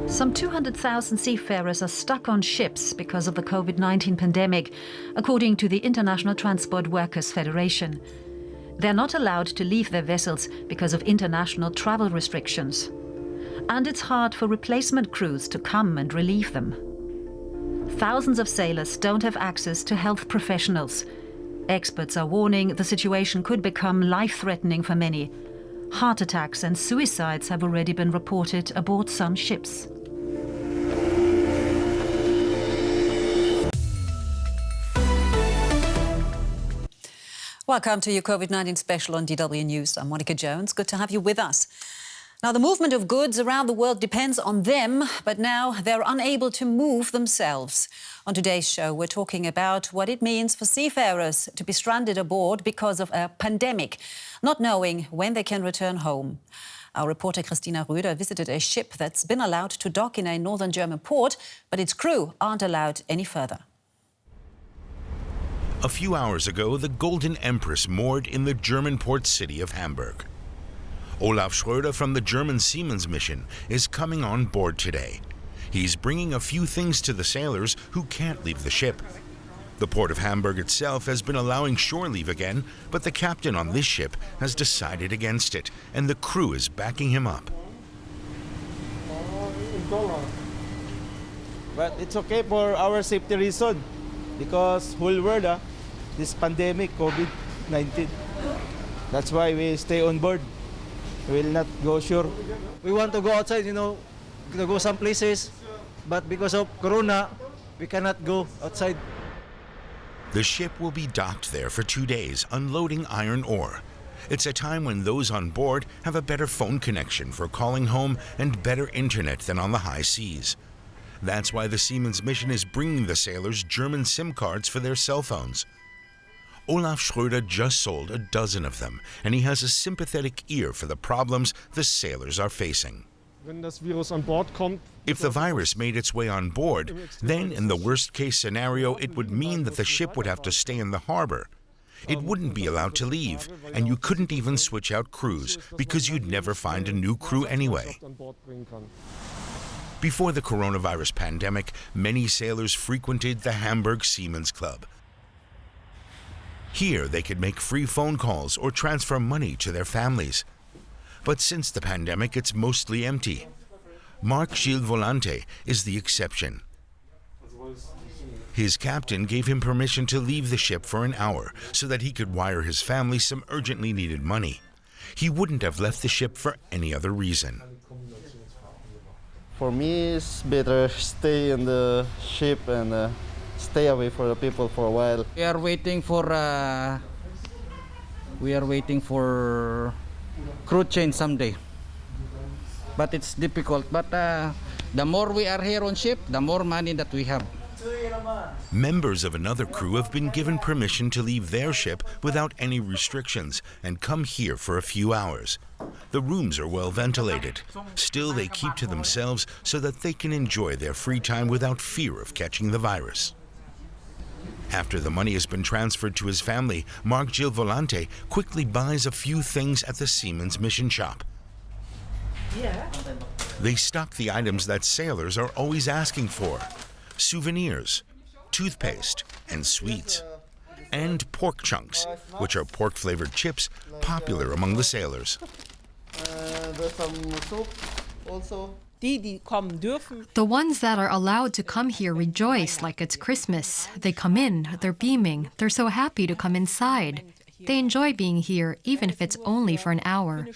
Some 200,000 seafarers are stuck on ships because of the COVID-19 pandemic, according to the International Transport Workers Federation. They're not allowed to leave their vessels because of international travel restrictions. And it's hard for replacement crews to come and relieve them. Thousands of sailors don't have access to health professionals. Experts are warning the situation could become life-threatening for many. Heart attacks and suicides have already been reported aboard some ships. Welcome to your COVID-19 special on DW News. I'm Monica Jones. Good to have you with us. Now, the movement of goods around the world depends on them, but now they're unable to move themselves. On today's show, we're talking about what it means for seafarers to be stranded aboard because of a pandemic, not knowing when they can return home. Our reporter Christina Röder visited a ship that's been allowed to dock in a northern German port, but its crew aren't allowed any further. A few hours ago, the Golden Empress moored in the German port city of Hamburg. Olaf Schröder from the German Seamen's Mission is coming on board today. He's bringing a few things to the sailors who can't leave the ship. The port of Hamburg itself has been allowing shore leave again, but the captain on this ship has decided against it, and the crew is backing him up. But it's okay for our safety reason, because whole world, this pandemic, COVID-19. That's why we stay on board. We will not go shore. We want to go outside, to go some places, but because of Corona, we cannot go outside. The ship will be docked there for 2 days, unloading iron ore. It's a time when those on board have a better phone connection for calling home and better internet than on the high seas. That's why the Seamen's Mission is bringing the sailors German SIM cards for their cell phones. Olaf Schröder just sold a dozen of them, and he has a sympathetic ear for the problems the sailors are facing. If the virus made its way on board, then in the worst-case scenario, it would mean that the ship would have to stay in the harbor. It wouldn't be allowed to leave, and you couldn't even switch out crews because you'd never find a new crew anyway. Before the coronavirus pandemic, many sailors frequented the Hamburg Seamen's Club. Here, they could make free phone calls or transfer money to their families. But since the pandemic, it's mostly empty. Marc Gilles Volante is the exception. His captain gave him permission to leave the ship for an hour so that he could wire his family some urgently needed money. He wouldn't have left the ship for any other reason. For me, it's better stay in the ship and stay away from the people for a while. We are waiting for crew change someday. But it's difficult. But the more we are here on ship, the more money that we have. Members of another crew have been given permission to leave their ship without any restrictions and come here for a few hours. The rooms are well ventilated. Still, they keep to themselves so that they can enjoy their free time without fear of catching the virus. After the money has been transferred to his family, Marc Gilles Volante quickly buys a few things at the Seamen's Mission shop. They stock the items that sailors are always asking for: souvenirs, toothpaste, and sweets, and pork chunks, which are pork-flavored chips popular among the sailors. There's some soup also. The ones that are allowed to come here rejoice like it's Christmas. They come in, they're beaming, they're so happy to come inside. They enjoy being here, even if it's only for an hour.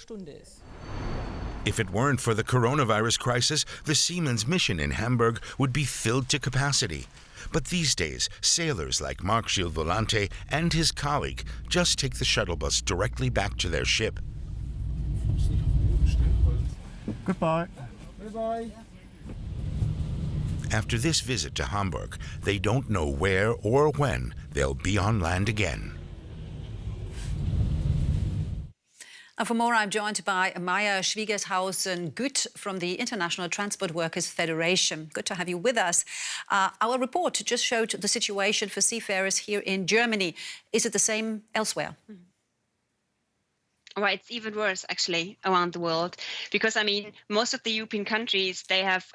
If it weren't for the coronavirus crisis, the Seamen's Mission in Hamburg would be filled to capacity. But these days, sailors like Marc Gilles Volante and his colleague just take the shuttle bus directly back to their ship. Goodbye. Bye-bye. After this visit to Hamburg, they don't know where or when they'll be on land again. And for more, I'm joined by Maya Schwiegershausen-Gütt from the International Transport Workers Federation. Good to have you with us. Our report just showed the situation for seafarers here in Germany. Is it the same elsewhere? Or it's even worse, actually, around the world. Because, I mean, most of the European countries, they have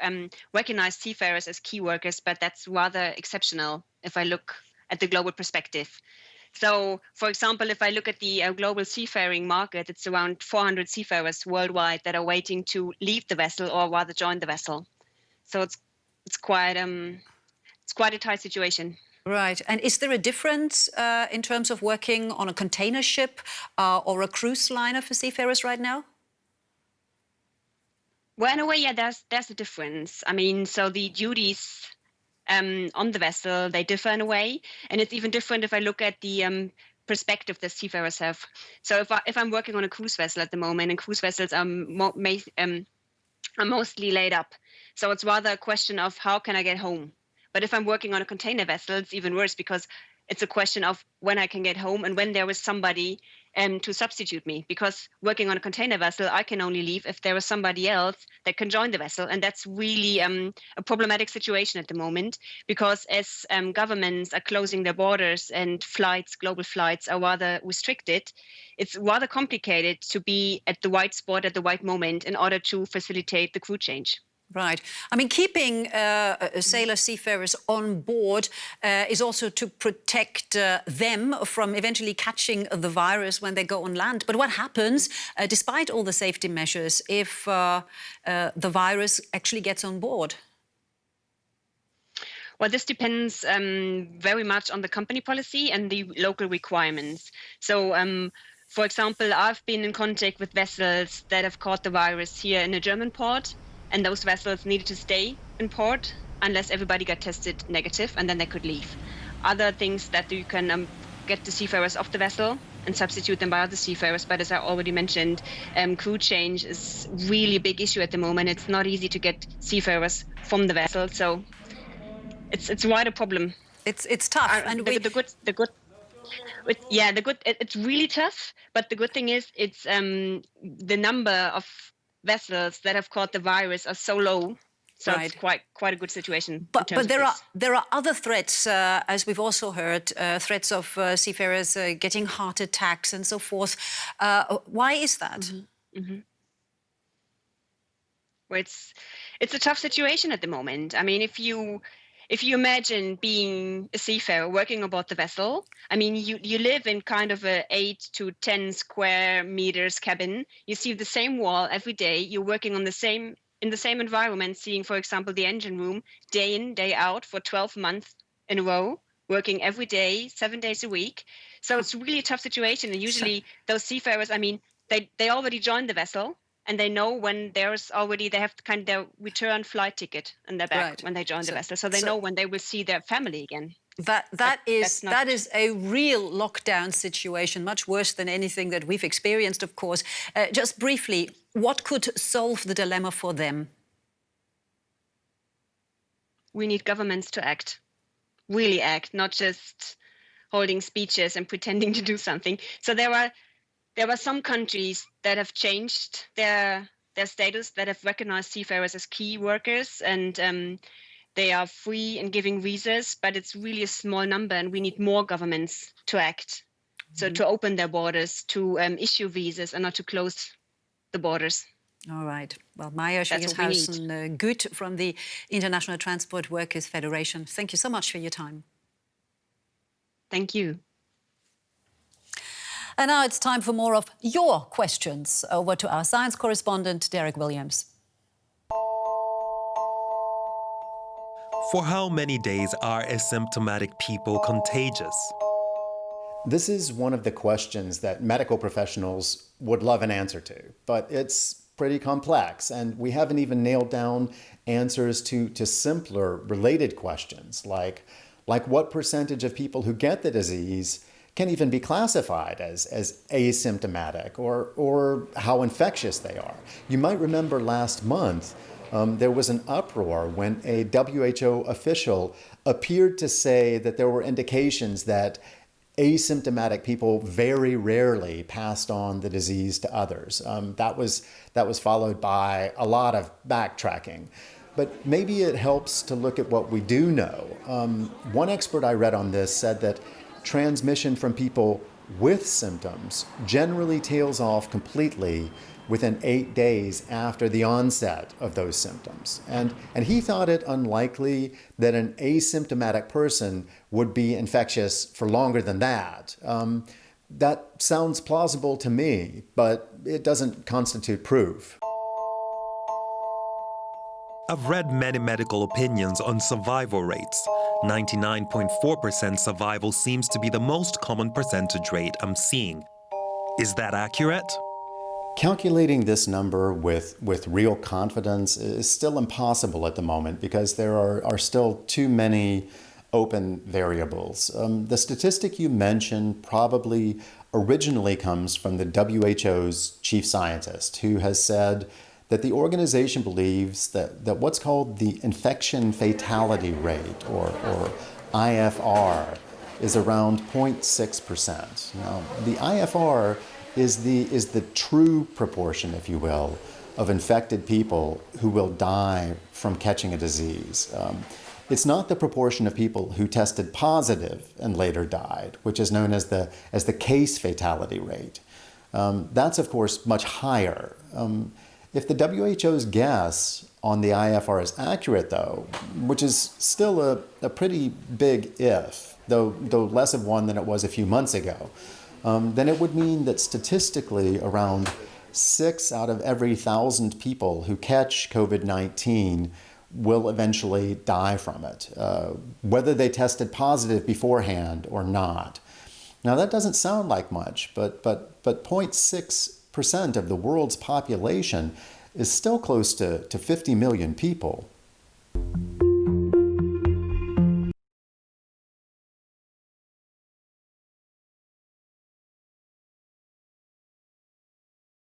recognized seafarers as key workers, but that's rather exceptional if I look at the global perspective. So, for example, if I look at the global seafaring market, it's around 400 seafarers worldwide that are waiting to leave the vessel or rather join the vessel. So it's quite a tight situation. Right. And is there a difference in terms of working on a container ship or a cruise liner for seafarers right now? Well, in a way, yeah, there's a difference. I mean, so the duties on the vessel, they differ in a way. And it's even different if I look at the perspective that seafarers have. So if I'm working on a cruise vessel at the moment, and cruise vessels are mostly laid up. So it's rather a question of how can I get home? But if I'm working on a container vessel, it's even worse because it's a question of when I can get home and when there is somebody to substitute me. Because working on a container vessel, I can only leave if there is somebody else that can join the vessel. And that's really a problematic situation at the moment because as governments are closing their borders and global flights are rather restricted, it's rather complicated to be at the right spot at the right moment in order to facilitate the crew change. Right. I mean, keeping sailors, seafarers on board is also to protect them from eventually catching the virus when they go on land. But what happens, despite all the safety measures, if the virus actually gets on board? Well, this depends very much on the company policy and the local requirements. So, for example, I've been in contact with vessels that have caught the virus here in a German port. And those vessels needed to stay in port unless everybody got tested negative, and then they could leave. Other things that you can get the seafarers off the vessel and substitute them by other seafarers. But as I already mentioned, crew change is really a big issue at the moment. It's not easy to get seafarers from the vessel, so it's quite a problem. It's tough, and it's really tough. But the good thing is, it's the number of vessels that have caught the virus are so low, so right. It's quite a good situation. But there are other threats, as we've also heard, threats of seafarers getting heart attacks and so forth. Why is that? Mm-hmm. Mm-hmm. Well, it's a tough situation at the moment. I mean, if you imagine being a seafarer working aboard the vessel, I mean, you live in kind of a 8 to 10 square meters cabin. You see the same wall every day. You're working in the same environment, seeing, for example, the engine room day in, day out for 12 months in a row, working every day, 7 days a week. So it's really a tough situation. And usually those seafarers, I mean, they already joined the vessel. And they know when they have kind of their return flight ticket in their bag when they join the vessel. So they know when they will see their family again. That is a real lockdown situation, much worse than anything that we've experienced, of course. Just briefly, what could solve the dilemma for them? We need governments to act, really act, not just holding speeches and pretending to do something. So there are some countries that have changed their status, that have recognized seafarers as key workers, and they are free in giving visas, but it's really a small number, and we need more governments to act. Mm-hmm. So to open their borders, to issue visas, and not to close the borders. All right. Well, Maya Schwingershausen, Gut from the International Transport Workers Federation. Thank you so much for your time. Thank you. And now it's time for more of your questions. Over to our science correspondent, Derek Williams. For how many days are asymptomatic people contagious? This is one of the questions that medical professionals would love an answer to, but it's pretty complex, and we haven't even nailed down answers to simpler related questions, like what percentage of people who get the disease can even be classified as asymptomatic, or how infectious they are. You might remember last month, there was an uproar when a WHO official appeared to say that there were indications that asymptomatic people very rarely passed on the disease to others. That was followed by a lot of backtracking. But maybe it helps to look at what we do know. One expert I read on this said that transmission from people with symptoms generally tails off completely within 8 days after the onset of those symptoms. And he thought it unlikely that an asymptomatic person would be infectious for longer than that. That sounds plausible to me, but it doesn't constitute proof. I've read many medical opinions on survival rates. 99.4% survival seems to be the most common percentage rate I'm seeing. Is that accurate? Calculating this number with real confidence is still impossible at the moment because there are still too many open variables. The statistic you mentioned probably originally comes from the WHO's chief scientist, who has said that the organization believes that what's called the infection fatality rate, or IFR, is around 0.6%. Now, the IFR is the true proportion, if you will, of infected people who will die from catching a disease. It's not the proportion of people who tested positive and later died, which is known as the case fatality rate. That's, of course, much higher. If the WHO's guess on the IFR is accurate, though, which is still a pretty big if, though less of one than it was a few months ago, then it would mean that statistically around 6 out of every 1,000 people who catch COVID-19 will eventually die from it, whether they tested positive beforehand or not. Now, that doesn't sound like much, but 0.6% of the world's population is still close to 50 million people.